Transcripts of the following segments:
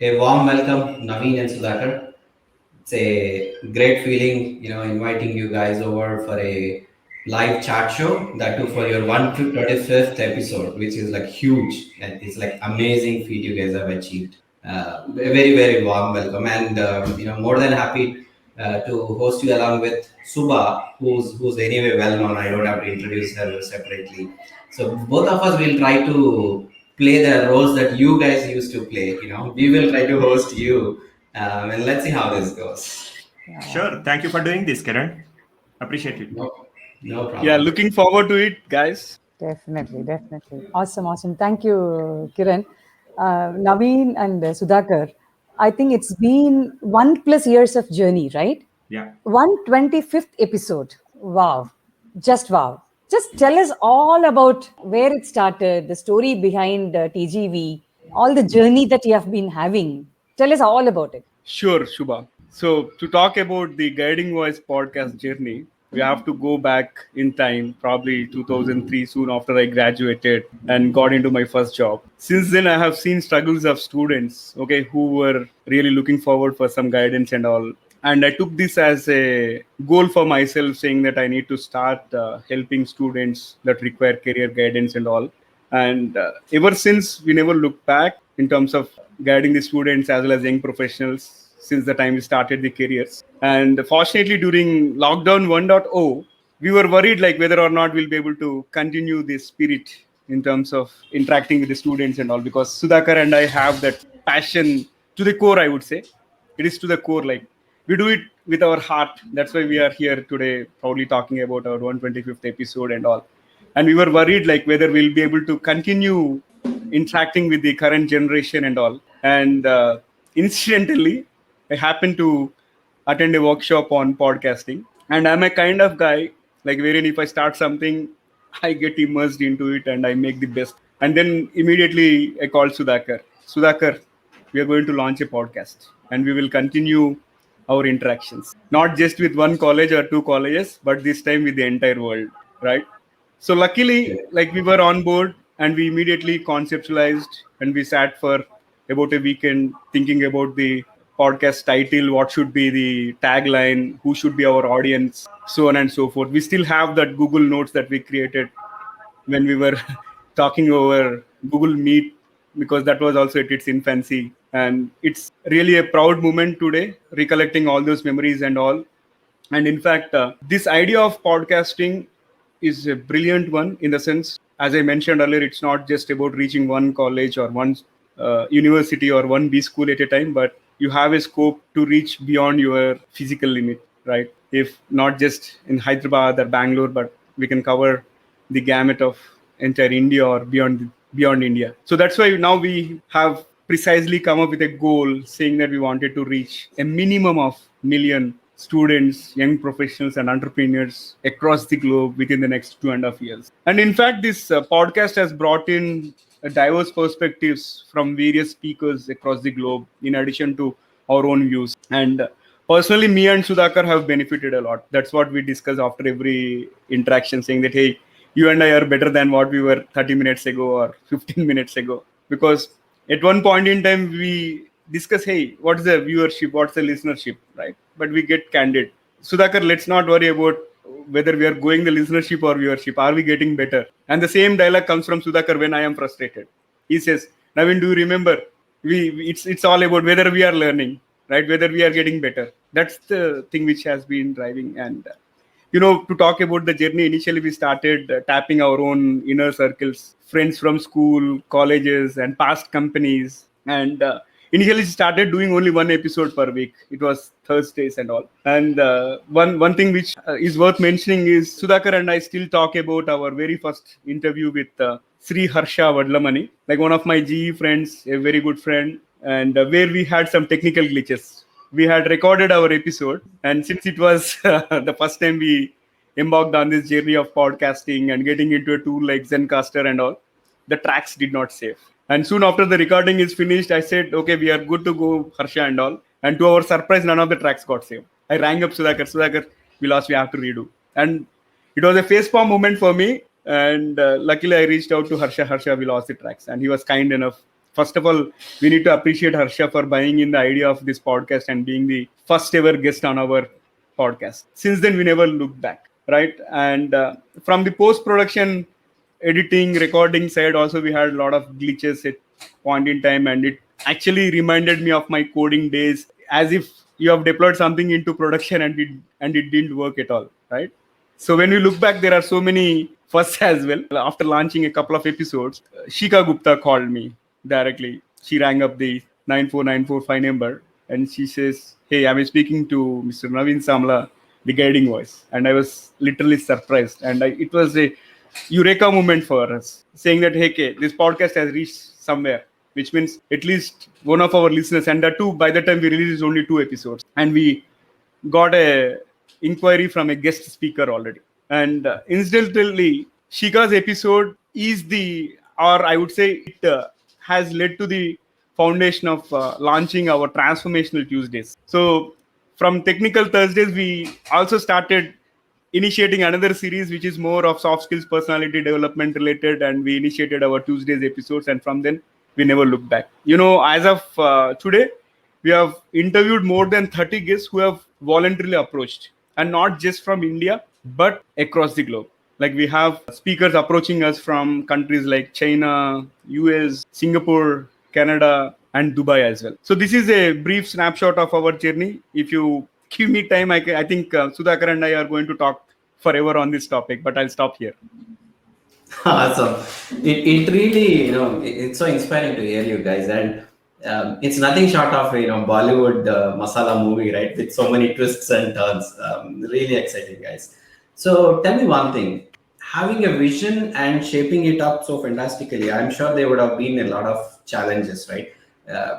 A warm welcome, Naveen and Sudhakar. It's a great feeling, inviting you guys over for a live chat show. That too for your 125th episode, which is like huge and it's like amazing feat you guys have achieved. A very very warm welcome, and more than happy to host you along with Suba, who's anyway well known. I don't have to introduce her separately. So both of us will try to play the roles that you guys used to play. We will try to host you, and let's see how this goes. Yeah, Sure. Thank you for doing this, Kiran. Appreciate it. No, no Yeah, problem. looking forward to it, guys. definitely. Awesome. Thank you, Kiran. Naveen and Sudhakar, I think it's been 1+ years of journey, right? Yeah. 125th episode. Wow. Just wow. Just tell us all about where it started, the story behind TGV, all the journey that you have been having. Tell us all about it. Sure, Shubha. So, to talk about the Guiding Voice podcast journey, we have to go back in time, probably 2003, soon after I graduated and got into my first job. Since then, I have seen struggles of students, okay, who were really looking forward for some guidance and all. And I took this as a goal for myself, saying that I need to start helping students that require career guidance and all. And ever since, we never looked back in terms of guiding the students as well as young professionals since the time we started the careers. And fortunately, during lockdown 1.0, we were worried like whether or not we'll be able to continue this spirit in terms of interacting with the students and all, because Sudhakar and I have that passion to the core, I would say. It is to the core, like we do it with our heart. That's why we are here today, proudly talking about our 125th episode and all. And we were worried like whether we'll be able to continue interacting with the current generation and all. And incidentally, I happened to attend a workshop on podcasting, and I'm a kind of guy like wherein if I start something, I get immersed into it and I make the best. And then immediately I called Sudhakar, we are going to launch a podcast and we will continue our interactions, not just with one college or two colleges, but this time with the entire world, right? So luckily, like we were on board and we immediately conceptualized and we sat for about a weekend thinking about the podcast title, what should be the tagline, who should be our audience, so on and so forth. We still have that Google Notes that we created when we were talking over Google Meet, because that was also at its infancy. And it's really a proud moment today, recollecting all those memories and all. And in fact, this idea of podcasting is a brilliant one in the sense, as I mentioned earlier, it's not just about reaching one college or one university or one B school at a time, but you have a scope to reach beyond your physical limit, right? If not just in Hyderabad or Bangalore, but we can cover the gamut of entire India or beyond India. So that's why now we have precisely come up with a goal saying that we wanted to reach a minimum of million students, young professionals, and entrepreneurs across the globe within the next 2.5 years. And in fact, this podcast has brought in diverse perspectives from various speakers across the globe, in addition to our own views. And personally, me and Sudhakar have benefited a lot. That's what we discuss after every interaction, saying that, hey, you and I are better than what we were 30 minutes ago or 15 minutes ago. Because at one point in time, we discuss, hey, what's the viewership, what's the listenership, right? But we get candid. Sudhakar, let's not worry about whether we are going the listenership or viewership. Are we getting better? And the same dialogue comes from Sudhakar when I am frustrated. He says, Naveen, do you remember? It's all about whether we are learning, right? Whether we are getting better. That's the thing which has been driving. And to talk about the journey, initially we started tapping our own inner circles, friends from school, colleges, and past companies. And initially started doing only one episode per week. It was Thursdays and all. And one thing which is worth mentioning is Sudhakar and I still talk about our very first interview with Sri Harsha Vadlamani, like one of my GE friends, a very good friend, and where we had some technical glitches. We had recorded our episode, and since it was the first time we embarked on this journey of podcasting and getting into a tool like Zencaster and all, the tracks did not save. And soon after the recording is finished, I said, okay, we are good to go, Harsha and all. And to our surprise, none of the tracks got saved. I rang up Sudhakar, we lost, we have to redo. And it was a facepalm moment for me. And luckily, I reached out to Harsha, we lost the tracks. And he was kind enough First of all, we need to appreciate Harsha for buying in the idea of this podcast and being the first ever guest on our podcast. Since then, we never looked back, right? And from the post-production, editing, recording side, also we had a lot of glitches at point in time, and it actually reminded me of my coding days, as if you have deployed something into production and it didn't work at all, right? So when we look back, there are so many firsts as well. After launching a couple of episodes, Shika Gupta called me directly. She rang up the 94945 number and she says, "Hey, I'm speaking to Mr. Naveen Samla, the guiding voice." And I was literally surprised. And it was a eureka moment for us, saying that, "Hey, K, this podcast has reached somewhere," which means at least one of our listeners, and that too, by the time we released only 2 episodes. And we got a inquiry from a guest speaker already. And incidentally, Shika's episode is I would say it has led to the foundation of launching our Transformational Tuesdays. So from Technical Thursdays, we also started initiating another series, which is more of soft skills, personality development related. And we initiated our Tuesdays episodes. And from then, we never looked back. As of today, we have interviewed more than 30 guests who have voluntarily approached, and not just from India, but across the globe. Like we have speakers approaching us from countries like China, US, Singapore, Canada, and Dubai as well. So this is a brief snapshot of our journey. If you give me time, I think Sudhakar and I are going to talk forever on this topic, but I'll stop here. Awesome. It really, it's so inspiring to hear you guys. And it's nothing short of, Bollywood masala movie, right? With so many twists and turns. Really exciting, guys. So tell me one thing. Having a vision and shaping it up so fantastically, I'm sure there would have been a lot of challenges, right?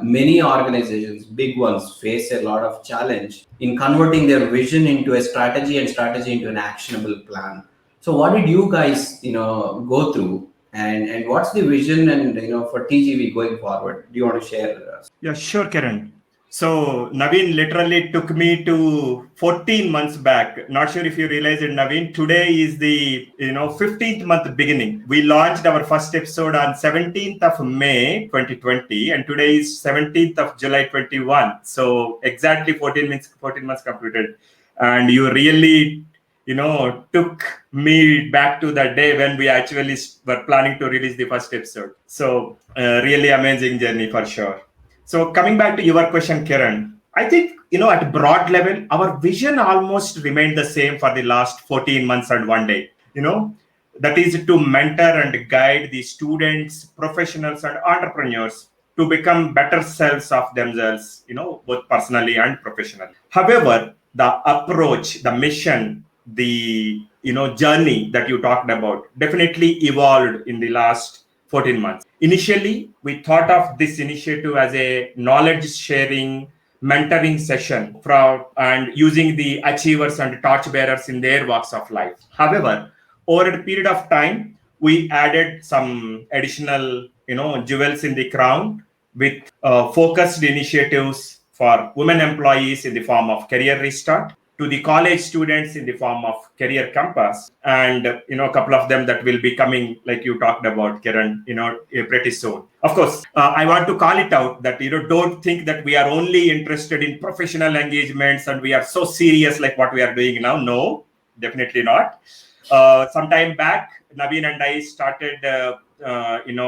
Many organizations, big ones, face a lot of challenge in converting their vision into a strategy and strategy into an actionable plan. So what did you guys, go through? And what's the vision and, for TGV going forward? Do you want to share? Yeah, sure, Kiran. So Naveen literally took me to 14 months back. Not sure if you realize it, Naveen. Today is the 15th month beginning. We launched our first episode on 17th of May 2020, and today is 17th of July 21. So exactly 14 months completed. And you really took me back to that day when we actually were planning to release the first episode. So really amazing journey for sure. So coming back to your question, Kiran, I think, at a broad level, our vision almost remained the same for the last 14 months and 1 day. That is to mentor and guide the students, professionals, and entrepreneurs to become better selves of themselves, both personally and professionally. However, the approach, the mission, the journey that you talked about definitely evolved in the last 14 months. Initially, we thought of this initiative as a knowledge sharing, mentoring session and using the achievers and torchbearers in their walks of life. However, over a period of time, we added some additional, jewels in the crown with focused initiatives for women employees in the form of Career Restart, to the college students in the form of Career Compass, and a couple of them that will be coming, like you talked about, Kiran, pretty soon. Of course, I want to call it out that don't think that we are only interested in professional engagements and we are so serious like what we are doing now. No, definitely not. Sometime back, Naveen and I started a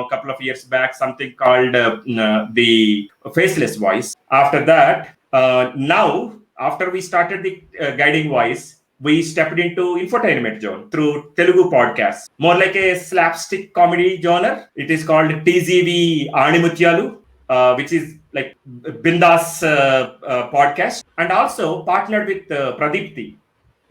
couple of years back something called the Faceless Voice. After that, now, after we started the Guiding Voice, we stepped into infotainment zone through Telugu podcasts, more like a slapstick comedy genre. It is called TZV Animutyalu, which is like Bindas podcast, and also partnered with Pradipti,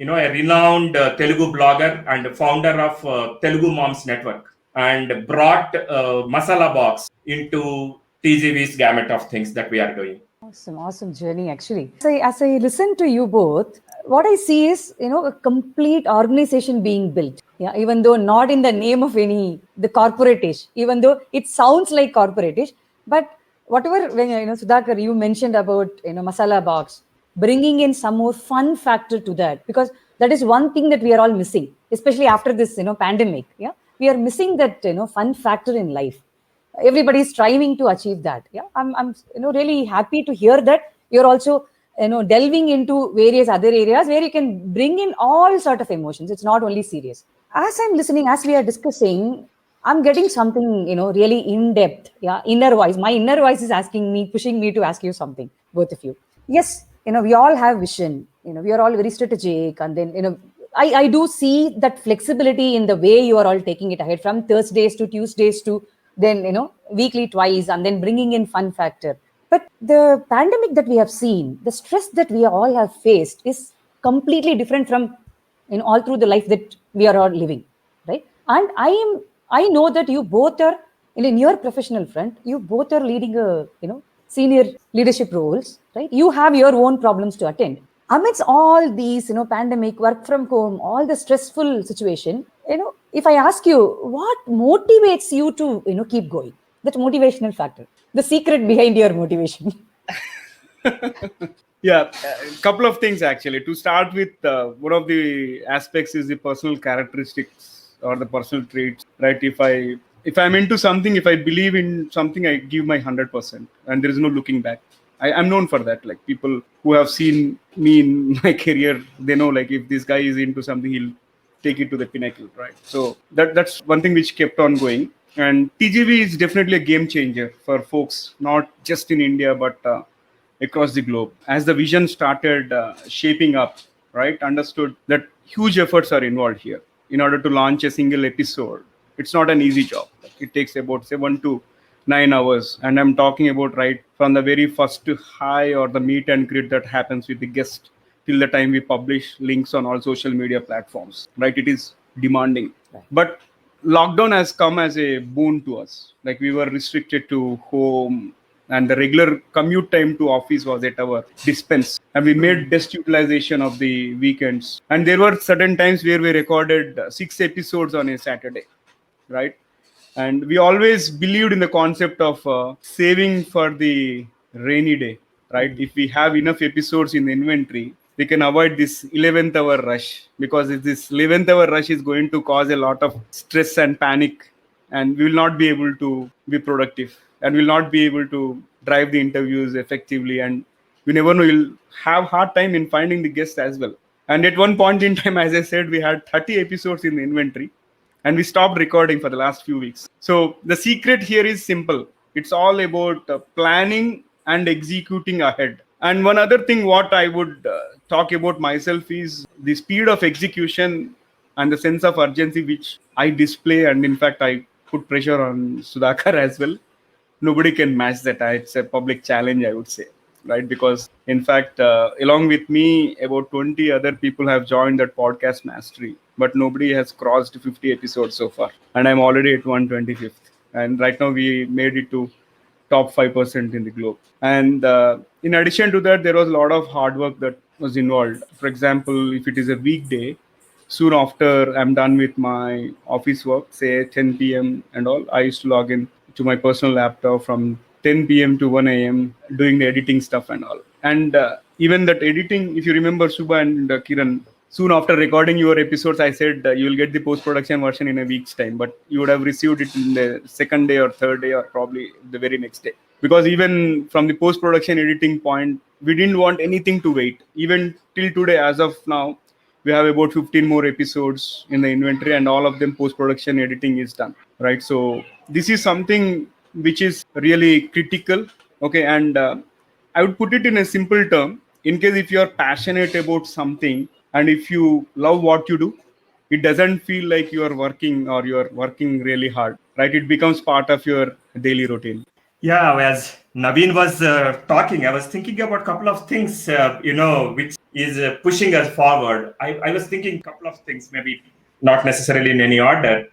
a renowned Telugu blogger and founder of Telugu Moms Network, and brought Masala Box into TGV's gamut of things that we are doing. Awesome journey, actually. As I listen to you both, what I see is, a complete organization being built. Yeah, even though not in the name of the corporate-ish, even though it sounds like corporate-ish, but whatever, when, Sudhakar, you mentioned about, Masala Box, bringing in some more fun factor to that, because that is one thing that we are all missing, especially after this, pandemic. Yeah, we are missing that, fun factor in life. everybody's striving to achieve that. Yeah, I'm really happy to hear that you're also delving into various other areas where you can bring in all sort of emotions. It's not only serious. As I'm listening, as we are discussing, I'm getting something really in depth. Yeah, inner voice. My inner voice is asking me, pushing me to ask you something, both of you. Yes, we all have vision. We are all very strategic, and then I do see that flexibility in the way you are all taking it ahead, from Thursdays to Tuesdays to then weekly twice, and then bringing in fun factor. But the pandemic that we have seen, the stress that we all have faced is completely different from all through the life that we are all living, right? And I know that you both are in your professional front, you both are leading a senior leadership roles, right? You have your own problems to attend. Amidst all these pandemic, work from home, all the stressful situation, if I ask you, what motivates you to keep going, that motivational factor, the secret behind your motivation? Yeah, a couple of things actually. To start with, one of the aspects is the personal characteristics or the personal traits, right? If I'm into something, if I believe in something, I give my 100%, and there is no looking back. I'm known for that. Like, people who have seen me in my career, they know, like, if this guy is into something, he'll take it to the pinnacle, right? So that's one thing which kept on going. And TGV is definitely a game changer for folks, not just in India, but across the globe. As the vision started shaping up, right, understood that huge efforts are involved here in order to launch a single episode. It's not an easy job. It takes about 7 to 9 hours, and I'm talking about right from the very first high or the meet and greet that happens with the guest till the time we publish links on all social media platforms. Right, it is demanding, but lockdown has come as a boon to us. Like, we were restricted to home, and the regular commute time to office was at our dispense, and we made best utilization of the weekends. And there were certain times where we recorded 6 episodes on a Saturday, right? And we always believed in the concept of saving for the rainy day, right? If we have enough episodes in the inventory, we can avoid this 11th hour rush, because if this 11th hour rush is going to cause a lot of stress and panic, and we will not be able to be productive, and will not be able to drive the interviews effectively, and we never know, you'll have hard time in finding the guests as well. And at one point in time, as I said, we had 30 episodes in the inventory, and we stopped recording for the last few weeks. So the secret here is simple. It's all about planning and executing ahead. And one other thing what I would talk about myself is the speed of execution and the sense of urgency which I display, and in fact I put pressure on Sudhakar as well. Nobody can match that. It's a public challenge, I would say, right? Because in fact, along with me, about 20 other people have joined that podcast mastery, but nobody has crossed 50 episodes so far, and I'm already at 125th. And right now we made it to top 5% in the globe. And in addition to that, there was a lot of hard work that was involved. For example, if it is a weekday, soon after I'm done with my office work, say 10 p.m. and all, I used to log in to my personal laptop from 10 p.m. to 1 a.m. doing the editing stuff and all. And even that editing, if you remember, Subha and Kiran, soon after recording your episodes, I said you will get the post-production version in a week's time, but you would have received it in the second day or third day or probably the very next day. Because even from the post-production editing point, we didn't want anything to wait. Even till today, as of now, we have about 15 more episodes in the inventory, and all of them post-production editing is done, right? So this is something which is really critical. Okay, and I would put it in a simple term. In case if you are passionate about something and if you love what you do, it doesn't feel like you are working or you are working really hard, right? It becomes part of your daily routine. Yeah, as Naveen was talking, I was thinking about a couple of things, which is pushing us forward. I was thinking a couple of things, maybe not necessarily in any order.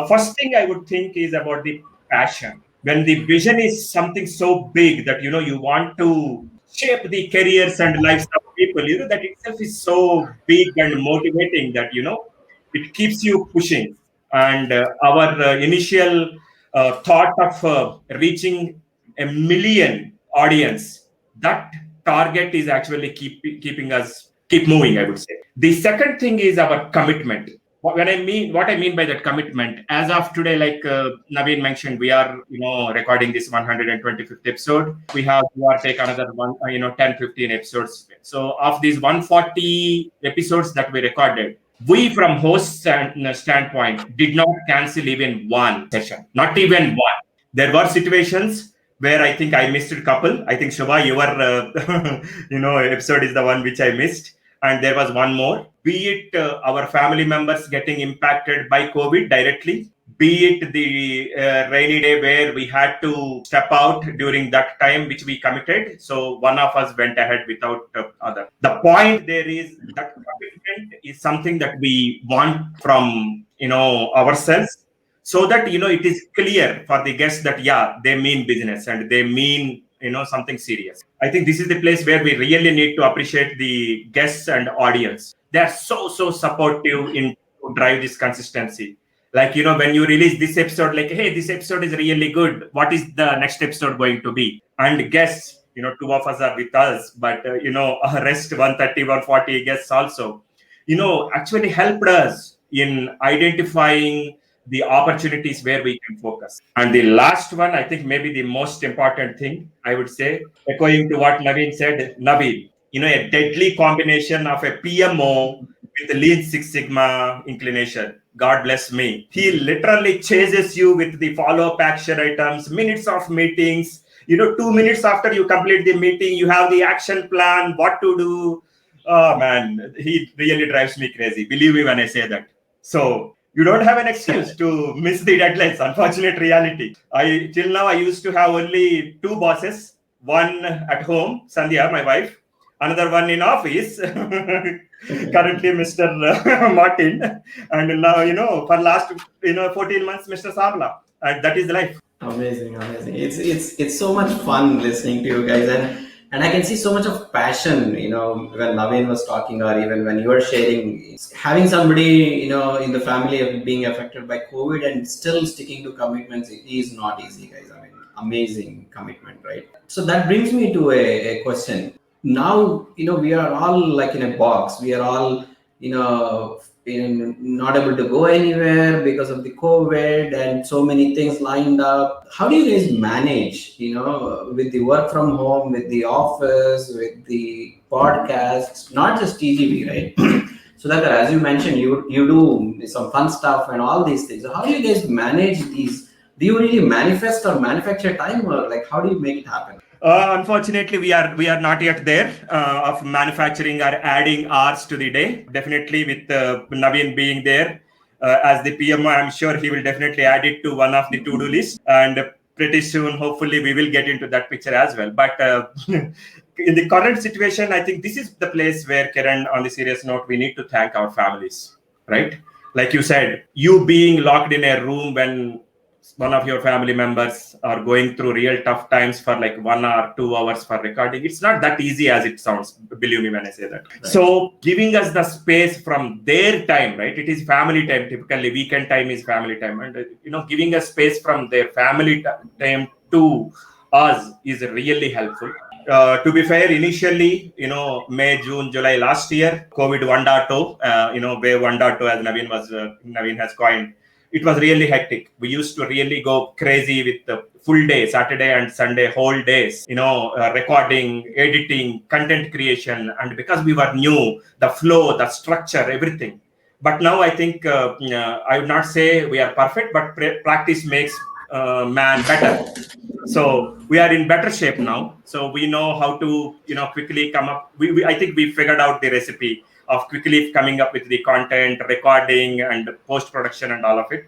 First thing I would think is about the passion. When the vision is something so big that, you want to shape the careers and lives of people, that itself is so big and motivating that, it keeps you pushing. And our initial thought of reaching a million audience, that target is actually keeping us keep moving, I would say. The second thing is our commitment. What I mean by that commitment, as of today, like Naveen mentioned, we are recording this 125th episode. We have to take another 10, 15 episodes. So of these 140 episodes that we recorded, we from host standpoint did not cancel even one session, not even one. There were situations where I think I missed a couple. I think Shubha, your episode is the one which I missed. And there was one more, be it our family members getting impacted by COVID directly, be it the rainy day where we had to step out during that time, which we committed. So one of us went ahead without other. The point there is that commitment is something that we want from, ourselves, so that, it is clear for the guests that, yeah, they mean business and they mean, something serious. I think this is the place where we really need to appreciate the guests and audience. They are so supportive in to drive this consistency. Like, when you release this episode, like, hey, this episode is really good. What is the next episode going to be? And guests, two of us are with us, but, rest 130, 140 guests also, actually helped us in identifying the opportunities where we can focus. And the last one, I think maybe the most important thing, I would say, echoing to what Naveen said, Naveen, a deadly combination of a PMO with a Lean Six Sigma inclination. God bless me. He literally chases you with the follow-up action items, minutes of meetings. 2 minutes after you complete the meeting, you have the action plan, what to do. Oh man, he really drives me crazy. Believe me when I say that. So you don't have an excuse to miss the deadlines. Unfortunate reality. Till now I used to have only two bosses. One at home, Sandhya, my wife. Another one in office. Currently, Mr. Martin. And now, for last 14 months, Mr. Savla. And that is life. Amazing. It's so much fun listening to you guys, and I can see so much of passion, when Naveen was talking, or even when you were sharing. Having somebody, in the family being affected by COVID and still sticking to commitments is not easy, guys. I mean, amazing commitment, right? So that brings me to a question. Now, we are all like in a box. We are all, not able to go anywhere because of the COVID and so many things lined up. How do you guys manage, with the work from home, with the office, with the podcasts, not just TGV, right? So that, as you mentioned, you do some fun stuff and all these things. So how do you guys manage these? Do you really manifest or manufacture time, or like how do you make it happen? Unfortunately, we are not yet there of manufacturing or adding hours to the day. Definitely, with Naveen being there as the PMO, I'm sure he will definitely add it to one of the to-do lists. And pretty soon, hopefully, we will get into that picture as well. But in the current situation, I think this is the place where, Kiran, on the serious note, we need to thank our families, right? Like you said, you being locked in a room when one of your family members are going through real tough times for like 1 hour, 2 hours for recording. It's not that easy as it sounds. Believe me when I say that. Right. So giving us the space from their time, right? It is family time. Typically weekend time is family time. And, giving us space from their family time to us is really helpful. To be fair, initially, May, June, July last year, COVID 1.0, wave 1.0 as Naveen has coined. It was really hectic. We used to really go crazy with the full day, Saturday and Sunday, whole days, recording, editing, content creation. And because we were new, the flow, the structure, everything. But now I think, I would not say we are perfect, but practice makes man better. So we are in better shape now. So we know how to, quickly come up. I think we figured out the recipe of quickly coming up with the content, recording, and post-production and all of it.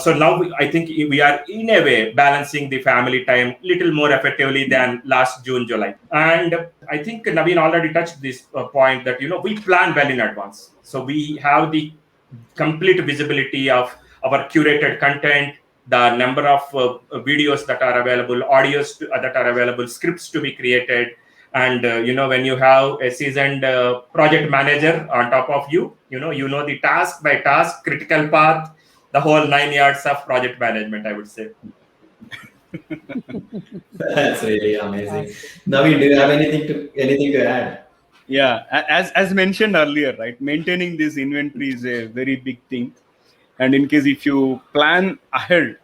So now I think we are in a way balancing the family time little more effectively than last June, July. And I think Naveen already touched this point that, we plan well in advance. So we have the complete visibility of our curated content, the number of videos that are available, audios that are available, scripts to be created. And, when you have a seasoned project manager on top of you, the task by task, critical path, the whole 9 yards of project management, I would say. That's really amazing. Naveen, do you have anything to add? Yeah, as mentioned earlier, right? Maintaining this inventory is a very big thing. And in case if you plan ahead,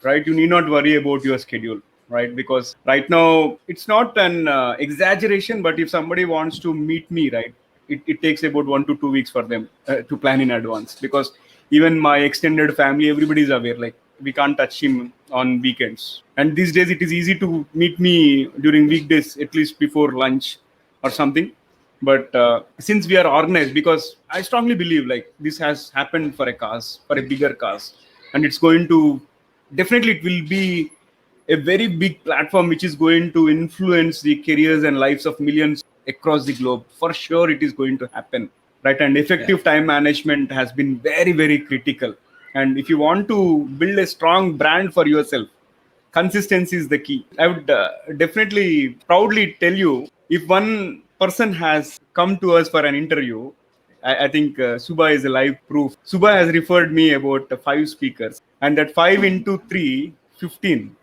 right, you need not worry about your schedule, right? Because right now it's not an exaggeration, but if somebody wants to meet me, right, it takes about 1 to 2 weeks for them to plan in advance. Because even my extended family, everybody is aware, like we can't touch him on weekends. And these days it is easy to meet me during weekdays, at least before lunch or something. But since we are organized, because I strongly believe like this has happened for a cause, for a bigger cause, and it's going to definitely, it will be a very big platform which is going to influence the careers and lives of millions across the globe. For sure it is going to happen, right? And effective time management has been very, very critical. And if you want to build a strong brand for yourself, consistency is the key. I would definitely proudly tell you, if one person has come to us for an interview, I think Suba is a live proof. Suba has referred me about 5 speakers, and that 5 into 3, 15,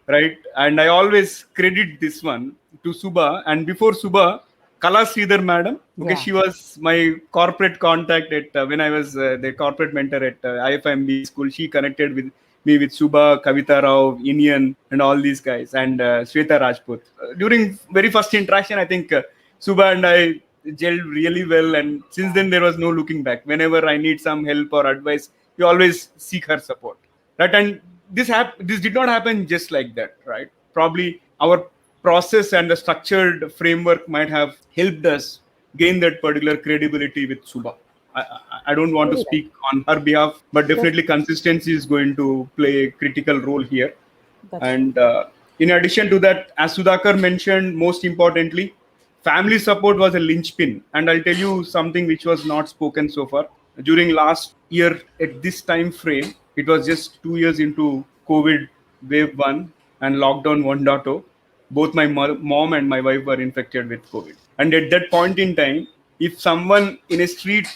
right? And I always credit this one to Suba. And before Suba, Kala Sridhar madam, okay, Yeah. she was my corporate contact at when I was the corporate mentor at IFMB school. She connected with me with Suba, Kavita Rao, Inian, and all these guys, and Shweta Rajput. During very first interaction, I think Suba and I gelled really well, and since then there was no looking back. Whenever I need some help or advice, we always seek her support, right? And this did not happen just like that, right? Probably our process and the structured framework might have helped us gain that particular credibility with Suba. I don't want to speak on her behalf, but definitely consistency is going to play a critical role here. That's And in addition to that, as Sudhakar mentioned, most importantly, family support was a linchpin. And I'll tell you something which was not spoken so far. During last year, at this time frame, it was just 2 years into COVID wave 1 and lockdown 1.0. Both my mom and my wife were infected with COVID. And at that point in time, if someone in a street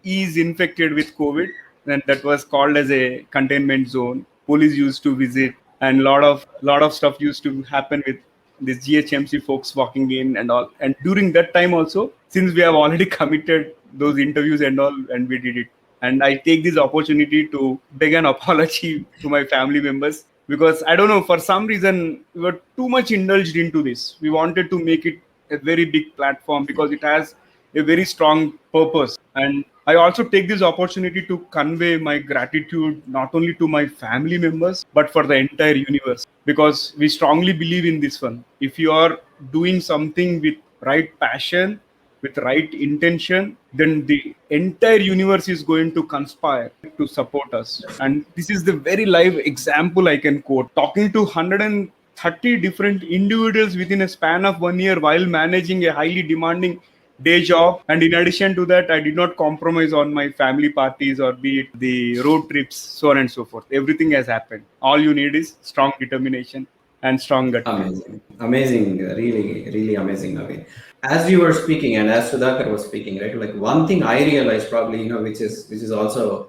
is infected with COVID, then that was called as a containment zone. Police used to visit, and lot of stuff used to happen with this GHMC folks walking in and all. And during that time also, since we have already committed those interviews and all, and we did it. And I take this opportunity to beg an apology to my family members, because I don't know, for some reason we were too much indulged into this. We wanted to make it a very big platform because it has a very strong purpose. And I also take this opportunity to convey my gratitude not only to my family members but for the entire universe, because we strongly believe in this one. If you are doing something with right passion, with right intention, then the entire universe is going to conspire to support us. And this is the very live example I can quote. Talking to 130 different individuals within a span of 1 year while managing a highly demanding day job. And in addition to that, I did not compromise on my family parties or be it the road trips, so on and so forth. Everything has happened. All you need is strong determination and strong gut. Amazing, really, really amazing, Naveen. As you were speaking and as Sudhakar was speaking, right? Like one thing I realized probably, which is also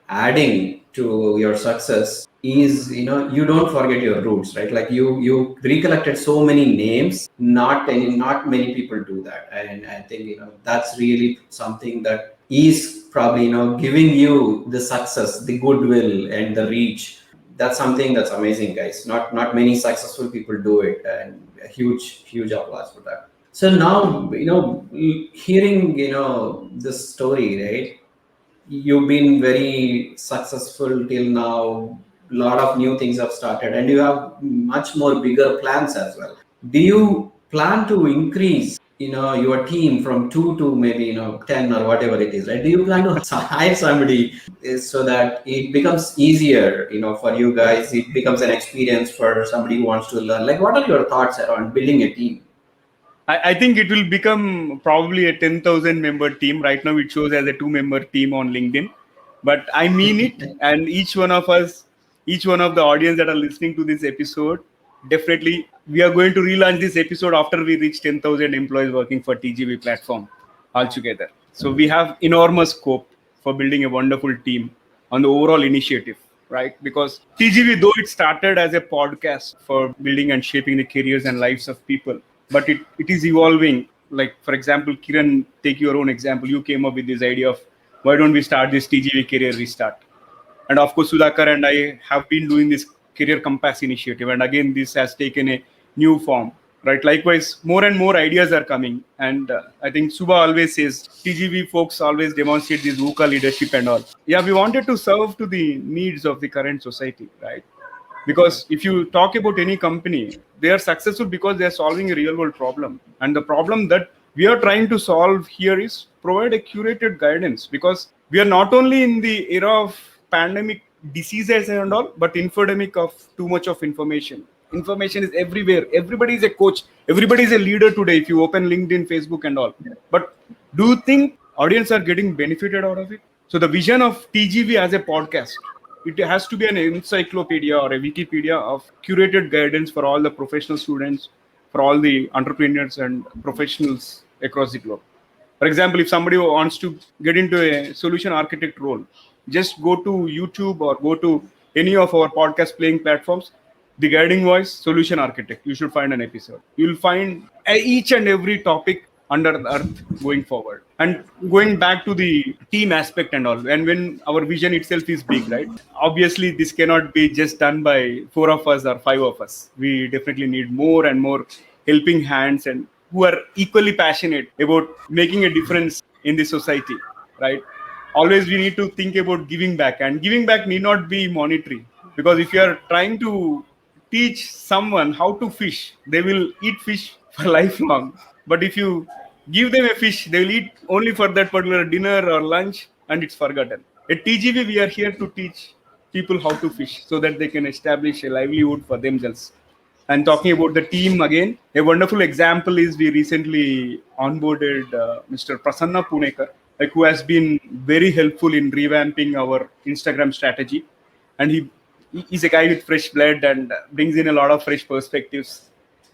adding to your success is, you don't forget your roots, right? Like you recollected so many names. Not many people do that, and I think that's really something that is probably giving you the success, the goodwill, and the reach. That's something that's amazing, guys. Not many successful people do it, and a huge applause for that. So now, hearing this story, right? You've been very successful till now. A lot of new things have started, and you have much more bigger plans as well. Do you plan to increase your team from 2 to maybe 10 or whatever it is, right? Do you plan to hire somebody so that it becomes easier for you guys? It becomes an experience for somebody who wants to learn. Like, what are your thoughts around building a team? I think it will become probably a 10,000 member team. Right now, it shows as a 2-member team on LinkedIn. But I mean it. And each one of us, each one of the audience that are listening to this episode, definitely we are going to relaunch this episode after we reach 10,000 employees working for TGV platform altogether. So we have enormous scope for building a wonderful team on the overall initiative, right? Because TGV, though it started as a podcast for building and shaping the careers and lives of people, but it is evolving like for example, Kiran, take your own example. You came up with this idea of why don't we start this TGV Career Restart? And of course, Sudhakar and I have been doing this Career Compass initiative. And again, this has taken a new form, right? Likewise, more and more ideas are coming. And I think Subha always says, TGV folks always demonstrate this VUCA leadership and all. Yeah, we wanted to serve to the needs of the current society, right? Because if you talk about any company, they are successful because they are solving a real world problem. And the problem that we are trying to solve here is provide a curated guidance, because we are not only in the era of pandemic diseases and all, but infodemic of too much of information. Information is everywhere. Everybody is a coach. Everybody is a leader today. If you open LinkedIn, Facebook and all. But do you think audience are getting benefited out of it? So the vision of TGV as a podcast, it has to be an encyclopedia or a Wikipedia of curated guidance for all the professional students, for all the entrepreneurs and professionals across the globe. For example, if somebody wants to get into a solution architect role, just go to YouTube or go to any of our podcast playing platforms, The Guiding Voice, Solution Architect. You should find an episode. You'll find each and every topic under the earth going forward. And going back to the team aspect and all, and when our vision itself is big, right? Obviously, this cannot be just done by 4 of us or 5 of us. We definitely need more and more helping hands and who are equally passionate about making a difference in the society, right? Always we need to think about giving back, and giving back need not be monetary, because if you are trying to teach someone how to fish, they will eat fish for lifelong. But if you give them a fish, they will eat only for that particular dinner or lunch, and it's forgotten. At TGV, we are here to teach people how to fish so that they can establish a livelihood for themselves. And talking about the team again, a wonderful example is we recently onboarded Mr. Prasanna Punekar, like, who has been very helpful in revamping our Instagram strategy. And he's a guy with fresh blood and brings in a lot of fresh perspectives.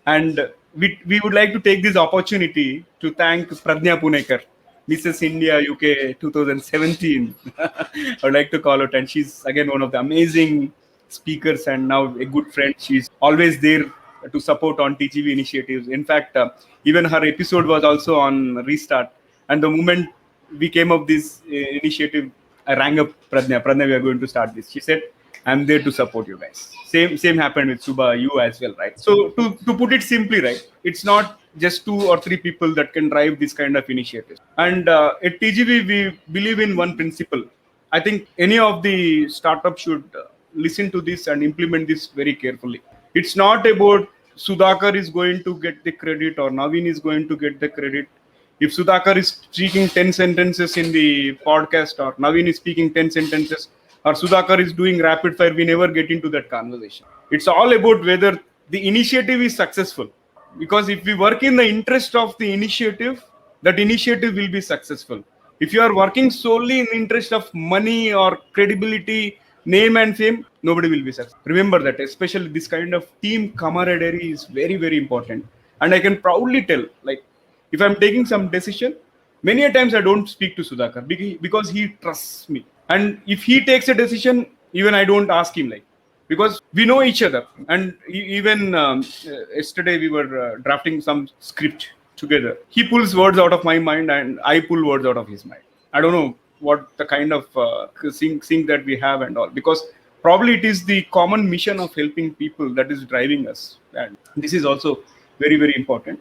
And we would like to take this opportunity to thank Pradnya Punekar, Mrs. India UK 2017. I would like to call it, and she's again one of the amazing speakers and now a good friend. She's always there to support on TGV initiatives. In fact, even her episode was also on Restart. And the moment we came up this initiative, I rang up Pradnya. Pradnya, we are going to start this. She said, I'm there to support you guys. Same happened with Subha, you as well, right? So to put it simply, right, it's not just 2 or 3 people that can drive this kind of initiatives. And at TGV, we believe in one principle. I think any of the startups should listen to this and implement this very carefully. It's not about Sudhakar is going to get the credit or Naveen is going to get the credit. If Sudhakar is speaking 10 sentences in the podcast, or Naveen is speaking 10 sentences, or Sudhakar is doing rapid fire, we never get into that conversation. It's all about whether the initiative is successful. Because if we work in the interest of the initiative, that initiative will be successful. If you are working solely in the interest of money or credibility, name and fame, nobody will be successful. Remember that, especially this kind of team camaraderie is very, very important. And I can proudly tell, like, if I'm taking some decision, many a times I don't speak to Sudhakar because he trusts me. And if he takes a decision, even I don't ask him, like, because we know each other. And even yesterday we were drafting some script together. He pulls words out of my mind and I pull words out of his mind. I don't know what the kind of sync that we have and all, because probably it is the common mission of helping people that is driving us. And this is also very, very important.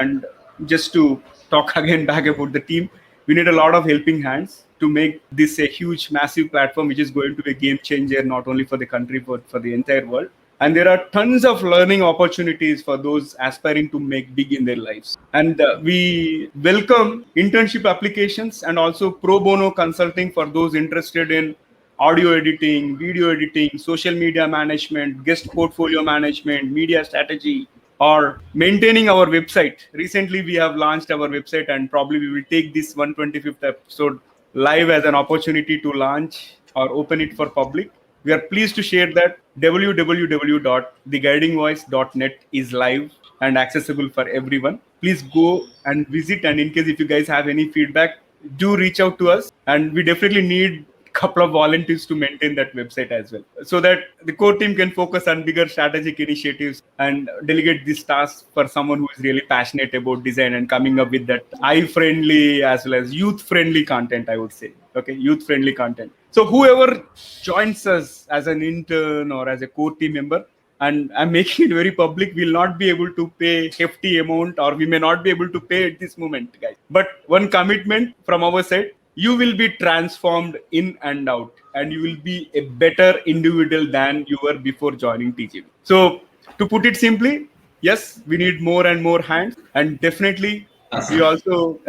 And just to talk again back about the team, we need a lot of helping hands to make this a huge, massive platform, which is going to be a game changer, not only for the country, but for the entire world. And there are tons of learning opportunities for those aspiring to make big in their lives. And we welcome internship applications and also pro bono consulting for those interested in audio editing, video editing, social media management, guest portfolio management, media strategy, or maintaining our website. Recently, we have launched our website, and probably we will take this 125th episode live as an opportunity to launch or open it for public. We are pleased to share that www.theguidingvoice.net is live and accessible for everyone. Please go and visit. And in case if you guys have any feedback, do reach out to us. And we definitely need couple of volunteers to maintain that website as well, so that the core team can focus on bigger strategic initiatives and delegate these tasks for someone who is really passionate about design and coming up with that eye-friendly as well as youth-friendly content, I would say. Okay, youth-friendly content. So whoever joins us as an intern or as a core team member, and I'm making it very public, we'll not be able to pay hefty amount, or we may not be able to pay at this moment, guys. But one commitment from our side, you will be transformed in and out, and you will be a better individual than you were before joining TGV. So to put it simply, yes, we need more and more hands, and definitely we also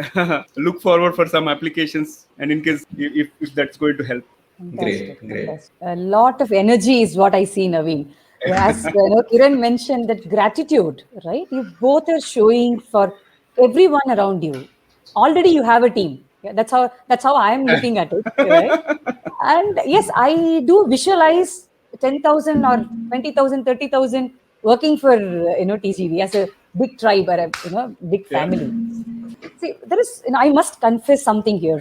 look forward for some applications, and in case if that's going to help. Fantastic, Great. fantastic. A lot of energy is what I see, Naveen. As Kiran mentioned, that gratitude, right? You both are showing for everyone around you. Already you have a team. Yeah, that's how I am looking at it, right? And yes, I do visualize 10,000 or 20,000, 30,000 working for TGV as a big tribe or a big family. See, there is, I must confess something here,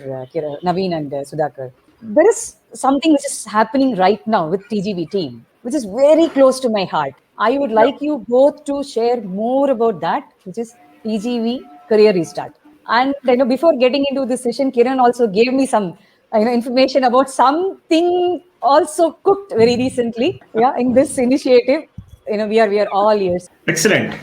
Naveen and Sudhakar. There is something which is happening right now with TGV team, which is very close to my heart. I would like you both to share more about that, which is TGV Career Restart. And before getting into this session, Kiran also gave me some information about something also cooked very recently. Yeah, in this initiative, we are all ears. Excellent.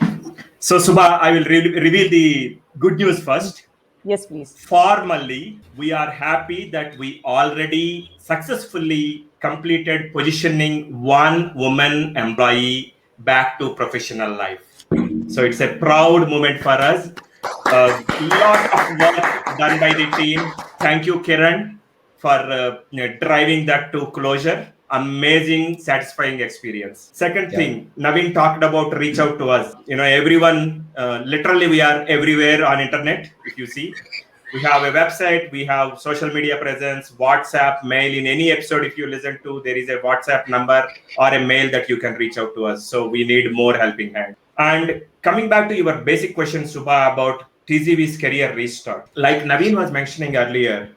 So, Subha, I will reveal the good news first. Yes, please. Formally, we are happy that we already successfully completed positioning one woman employee back to professional life. So it's a proud moment for us. A lot of work done by the team. Thank you, Kiran, for driving that to closure. Amazing, satisfying experience. Second thing, Naveen talked about reach out to us. Everyone, literally we are everywhere on internet. If you see, we have a website, we have social media presence, WhatsApp, mail. In any episode, if you listen to, there is a WhatsApp number or a mail that you can reach out to us. So we need more helping hand. And coming back to your basic question, Subha, about TGV's career restart, like Naveen was mentioning earlier,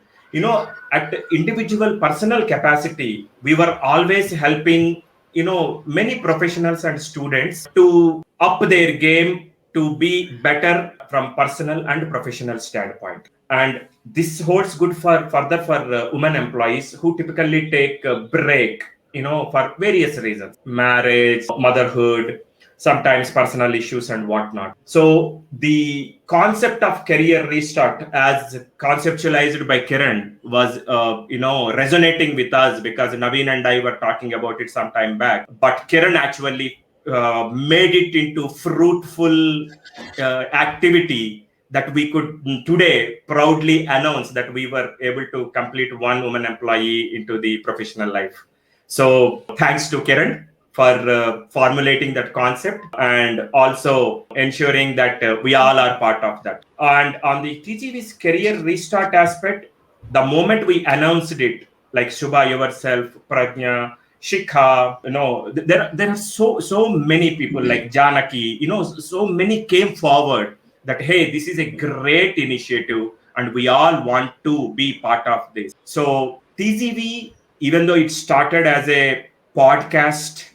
at individual personal capacity, we were always helping, many professionals and students to up their game to be better from personal and professional standpoint. And this holds good further for women employees who typically take a break, for various reasons, marriage, motherhood, sometimes personal issues and whatnot. So the concept of career restart as conceptualized by Kiran was, resonating with us because Naveen and I were talking about it some time back. But Kiran actually made it into fruitful activity that we could today proudly announce that we were able to complete one woman employee into the professional life. So thanks to Kiran for formulating that concept and also ensuring that we all are part of that. And on the TGV's career restart aspect, the moment we announced it, like Shubha, yourself, Prajna, Shikha, there are so many people like Janaki, so many came forward that, hey, this is a great initiative and we all want to be part of this. So TGV, even though it started as a podcast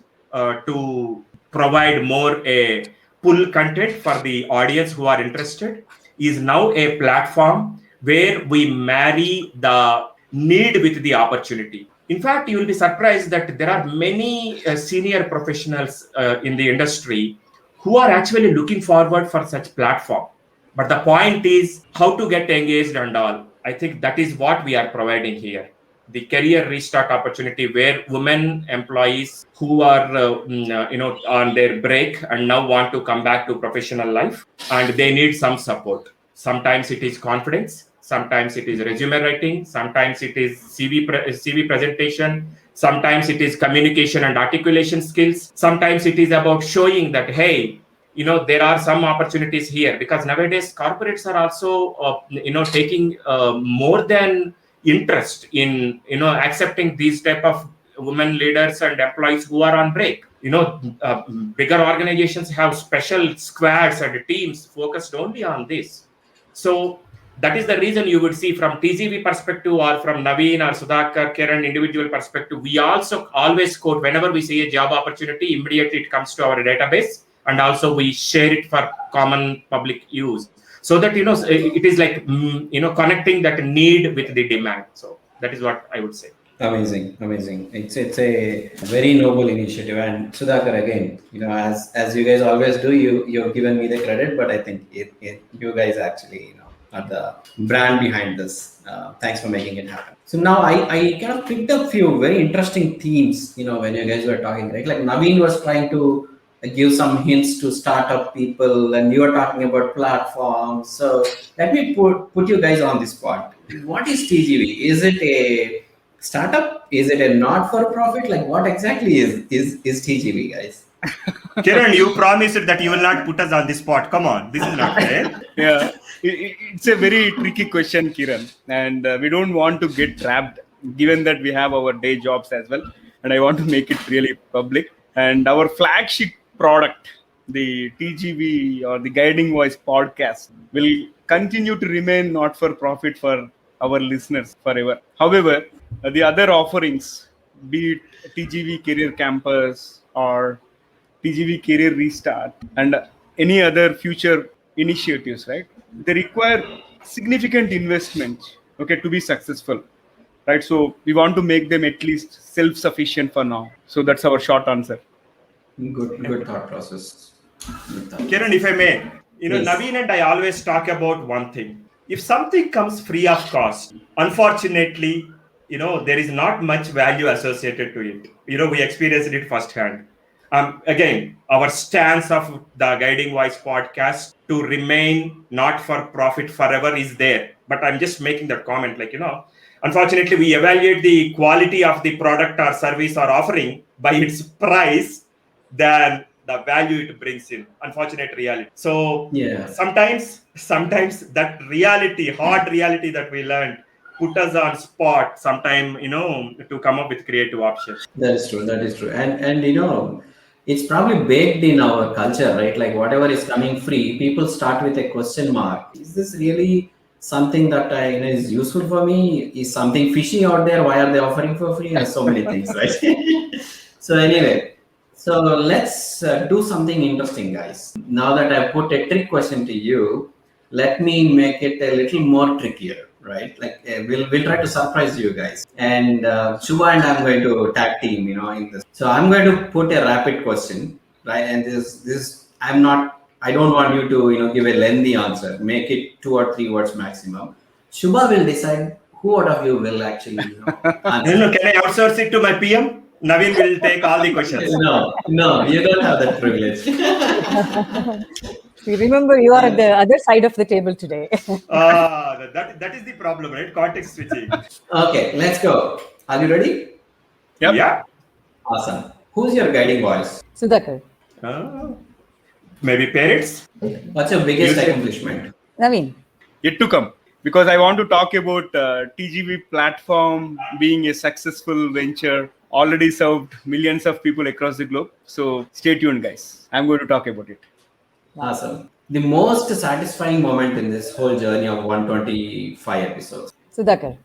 to provide more a pull content for the audience who are interested, is now a platform where we marry the need with the opportunity. In fact, you will be surprised that there are many senior professionals in the industry who are actually looking forward for such platform. But the point is how to get engaged and all. I think that is what we are providing here. The career restart opportunity where women employees who are on their break and now want to come back to professional life and they need some support. Sometimes it is confidence, sometimes it is resume writing, sometimes it is CV presentation, sometimes it is communication and articulation skills, sometimes it is about showing that, hey, there are some opportunities here, because nowadays corporates are also taking more than interest in accepting these type of women leaders and employees who are on break. Bigger organizations have special squads and teams focused only on this. So That is the reason you would see from TGV perspective or from Naveen or Sudhakar, Kiran individual perspective, we also always quote whenever we see a job opportunity, immediately it comes to our database, and also we share it for common public use. So that, it is like, connecting that need with the demand. So that is what I would say. Amazing, amazing. It's a very noble initiative. And Sudhakar, again, as you guys always do, you've given me the credit, but I think you guys actually are the brand behind this. Thanks for making it happen. So now I kind of picked up few very interesting themes. When you guys were talking, right? Like Naveen was trying to give some hints to startup people, and you were talking about platforms. So let me put you guys on the spot. What is TGV? Is it a startup? Is it a not-for-profit? Like, what exactly is TGV, guys? Kiran, you promised that you will not put us on the spot. Come on, this is not fair. Yeah, it's a very tricky question, Kiran, and we don't want to get trapped, given that we have our day jobs as well, and I want to make it really public. And our flagship product, the TGV or the Guiding Voice podcast, will continue to remain not-for-profit for our listeners forever. However, the other offerings, be it TGV Career Campus or TGV Career Restart and any other future initiatives, right? They require significant investment, okay, to be successful, right? So we want to make them at least self-sufficient for now. So that's our short answer. Good thought process. Kiran, if I may, Yes. Naveen and I always talk about one thing. If something comes free of cost, unfortunately, there is not much value associated to it. We experienced it firsthand. Again, our stance of the Guiding Voice podcast to remain not for profit forever is there. But I'm just making that comment, unfortunately, we evaluate the quality of the product or service or offering by its price than the value it brings in. Unfortunate reality. So Yeah. sometimes that reality, hard reality that we learned, put us on spot sometime, to come up with creative options. That is true. And it's probably baked in our culture, right? Like whatever is coming free, people start with a question mark. Is this really something that is useful for me? Is something fishy out there? Why are they offering for free? There's so many things, right? So anyway, so let's do something interesting, guys. Now that I put a trick question to you, let me make it a little more trickier, right? Like we'll try to surprise you guys. And Shubha and I'm going to tag team, in this. So I'm going to put a rapid question, right? And this I don't want you to, give a lengthy answer. Make it 2 or 3 words maximum. Shubha will decide who out of you will actually, answer. Can I outsource it to my PM? Naveen will take all the questions. No, you don't have that privilege. Remember, you are at the other side of the table today. That is the problem, right? Context switching. Okay, let's go. Are you ready? Yep. Yeah. Awesome. Who's your guiding voice? Sudhakar. Maybe parents. What's your biggest You say- accomplishment? Naveen. Yet to come, because I want to talk about TGV platform being a successful venture, already served millions of people across the globe. So stay tuned, guys. I'm going to talk about it. Awesome. The most satisfying moment in this whole journey of 125 episodes. Sudhakar.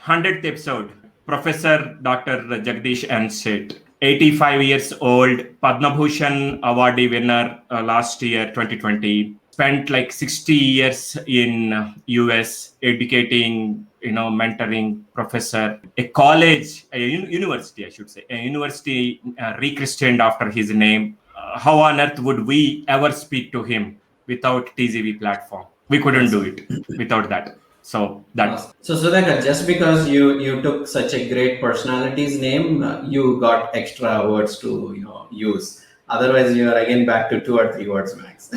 100th episode. Professor Dr. Jagdish N. Seth, 85 years old, Padma Bhushan awardee winner last year, 2020. Spent like 60 years in US educating, mentoring professor. A college, a university, I should say, a university rechristened after his name. How on earth would we ever speak to him without TGV platform? We couldn't do it without that. So that's So Sudhakar, just because you took such a great personality's name, you got extra words to use. Otherwise, you are again back to 2 or 3 words max.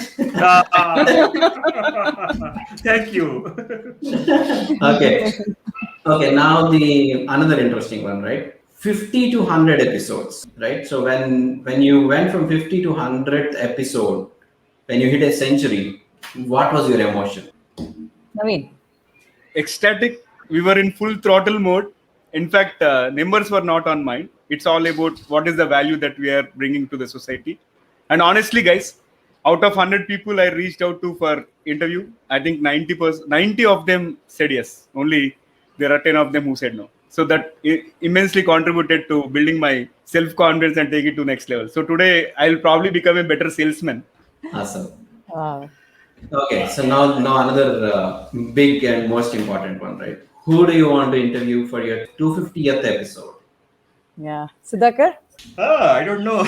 thank you. Okay. Now another interesting one, right? 50 to 100 episodes, right? So when you went from 50 to 100th episode, when you hit a century, what was your emotion? Naveen. Ecstatic. We were in full throttle mode. In fact, numbers were not on mind. It's all about what is the value that we are bringing to the society. And honestly, guys, out of 100 people I reached out to for interview, I think 90 of them said yes. Only there are 10 of them who said no. So that immensely contributed to building my self-confidence and take it to next level. So today I'll probably become a better salesman. Awesome. Wow. Okay, so now another big and most important one, right? Who do you want to interview for your 250th episode? Yeah. Sudhakar? I don't know.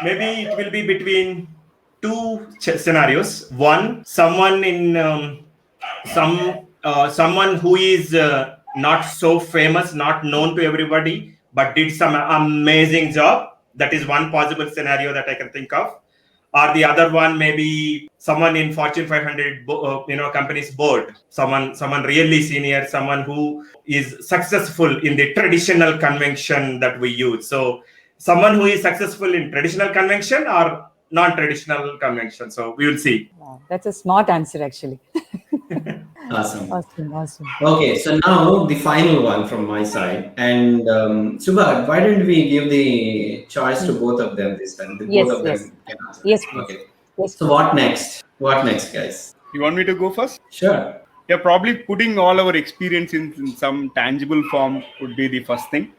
Maybe it will be between two scenarios. One, someone in someone who is not so famous, not known to everybody, but did some amazing job. That is one possible scenario that I can think of. Or the other one, maybe someone in Fortune 500, company's board. Someone really senior, someone who is successful in the traditional convention that we use. So someone who is successful in traditional convention or non-traditional convention. So we will see. Wow. That's a smart answer, actually. Awesome. Awesome. Okay, so now the final one from my side. And Subha, why don't we give the choice to both of them this time? Yes, Both of yes. them can answer. Yes, please. Okay. Yes. So what next? What next, guys? You want me to go first? Sure. Yeah, probably putting all our experience in some tangible form would be the first thing.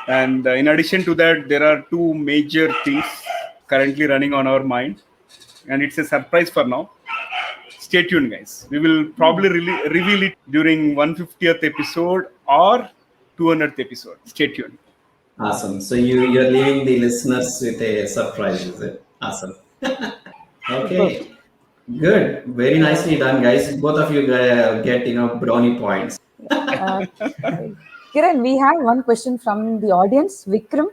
And in addition to that, there are two major things currently running on our mind. And it's a surprise for now. Stay tuned, guys. We will probably reveal it during 150th episode or 200th episode. Stay tuned. Awesome. So you're leaving the listeners with a surprise, is it? Awesome. Okay. Good. Very nicely done, guys. Both of you get brownie points. Kiran, we have one question from the audience. Vikram.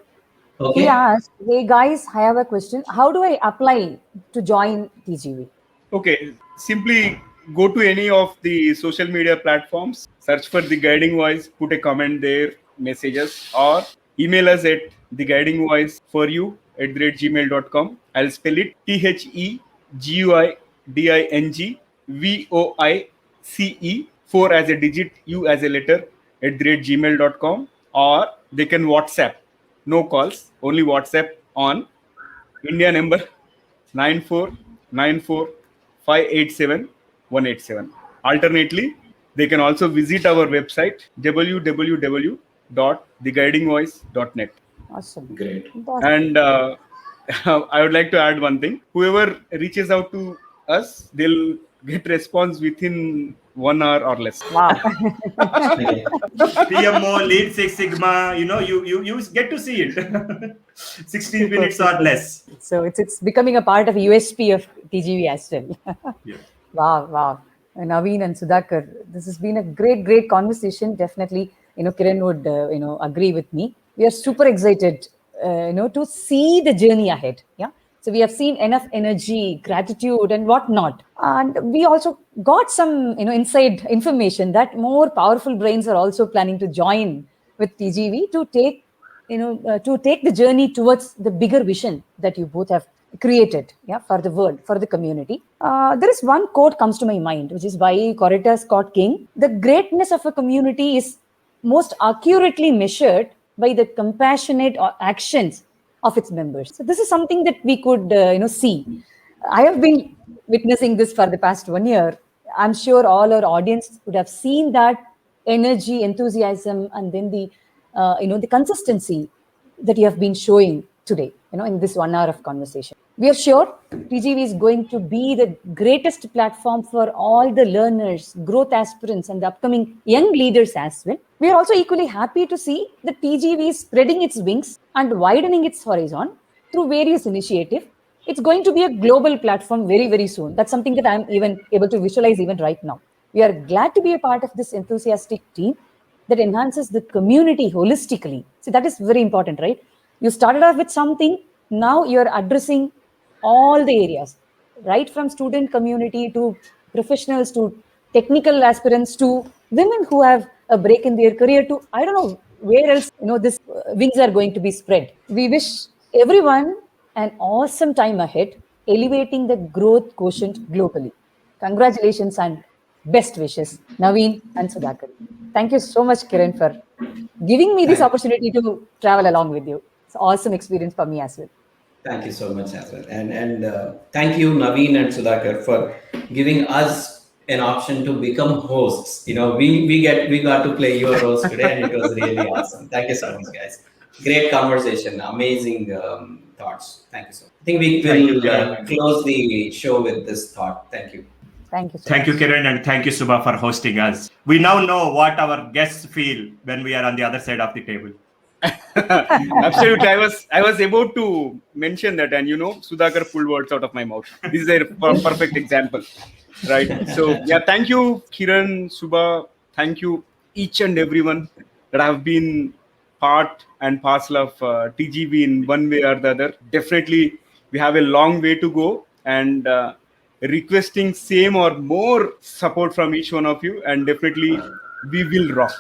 Okay. He asked, hey guys, I have a question. How do I apply to join TGV? Okay, simply go to any of the social media platforms, search for The Guiding Voice, put a comment there, message us, or email us at theguidingvoice4you@gmail.com. I'll spell it THEGUIDINGVOICE, 4 as a digit, U as a letter, @gmail.com, or they can WhatsApp. No calls, only WhatsApp on India number 9494587187. Alternately, they can also visit our website www.theguidingvoice.net. Awesome. Great. And I would like to add one thing. Whoever reaches out to us, they'll get response within 1 hour or less. Wow. Okay. PMO, Lean Six Sigma, you get to see it. 16 minutes or less. So it's becoming a part of USP of TGV as well. Yeah. Wow. Naveen and Sudhakar, this has been a great conversation. Definitely, Kiran would, agree with me. We are super excited, to see the journey ahead. Yeah. So we have seen enough energy, gratitude, and whatnot. And we also got some, inside information that more powerful brains are also planning to join with TGV to take the journey towards the bigger vision that you both have created, for the world, for the community. There is one quote comes to my mind, which is by Coretta Scott King. The greatness of a community is most accurately measured by the compassionate actions of its members. So this is something that we could, see. I have been witnessing this for the past 1 year. I'm sure all our audience would have seen that energy, enthusiasm, and then the consistency that you have been showing today, in this 1 hour of conversation. We are sure TGV is going to be the greatest platform for all the learners, growth aspirants, and the upcoming young leaders as well. We are also equally happy to see that TGV is spreading its wings and widening its horizon through various initiatives. It's going to be a global platform very, very soon. That's something that I'm even able to visualize even right now. We are glad to be a part of this enthusiastic team that enhances the community holistically. See, that is very important, right? You started off with something, now you're addressing all the areas, right from student community to professionals to technical aspirants to women who have a break in their career to, I don't know where else, this wings are going to be spread. We wish everyone an awesome time ahead, elevating the growth quotient globally. Congratulations and best wishes, Naveen and Sudhakar. Thank you so much, Kiran, for giving me this opportunity to travel along with you. It's an awesome experience for me as well. Thank you so much as well, and thank you Naveen and Sudhakar for giving us an option to become hosts. We got to play your roles today, and it was really awesome. Thank you so much, guys. Great conversation, amazing thoughts. Thank you so much. I think we Thank you, will Kiran. close the show with this thought. Thank you. Thank you so Thank you, much. Kiran, and thank you, Subha, for hosting us. We now know what our guests feel when we are on the other side of the table. Absolutely. I was about to mention that, and Sudhakar pulled words out of my mouth. This is a perfect example, right? So yeah, thank you, Kiran, Subha. Thank you, each and everyone that have been part and parcel of TGV in one way or the other. Definitely, we have a long way to go, and requesting same or more support from each one of you, and definitely we will rock.